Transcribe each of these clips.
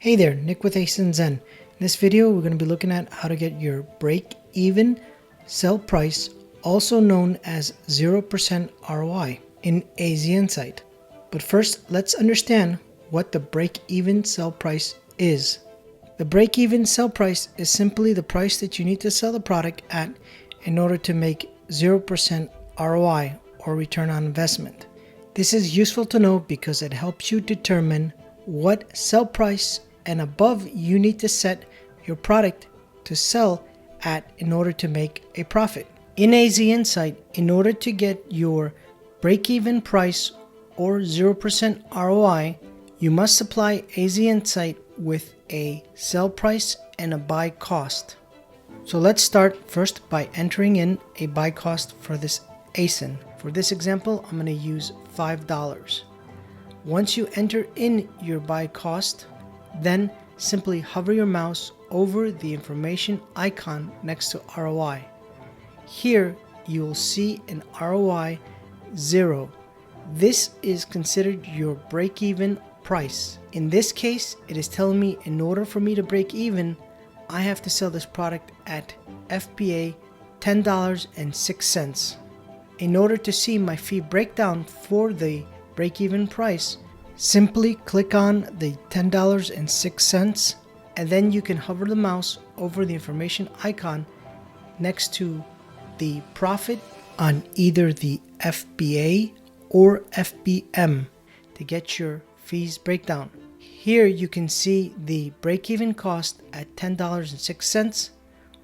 Hey there, Nick with AZInsight. In this video, we're going to be looking at how to get your break-even sell price, also known as 0% ROI, in AZInsight. But first, let's understand what the break-even sell price is. The break-even sell price is simply the price that you need to sell the product at in order to make 0% ROI, or return on investment. This is useful to know because it helps you determine what sell price and above you need to set your product to sell at in order to make a profit. In AZInsight, in order to get your break-even price or 0% ROI, you must supply AZInsight with a sell price and a buy cost. So let's start first by entering in a buy cost for this ASIN. For this example, I'm going to use $5. Once you enter in your buy cost, then simply hover your mouse over the information icon next to ROI. Here you will see an ROI 0. This is considered your break-even price. In this case, it is telling me in order for me to break even, I have to sell this product at FBA $10.06. In order to see my fee breakdown for the break-even price, simply click on the $10.06 and then you can hover the mouse over the information icon next to the profit on either the FBA or FBM to get your fees breakdown. Here you can see the break-even cost at $10.06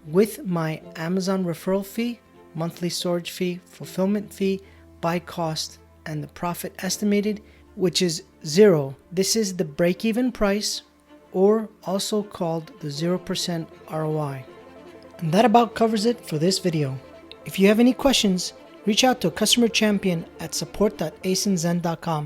with my Amazon referral fee, monthly storage fee, fulfillment fee, buy cost, and the profit estimated, which is 0. This is the break-even price, or also called the 0% ROI. And that about covers it for this video. If you have any questions, reach out to a customer champion at support.azinsight.com.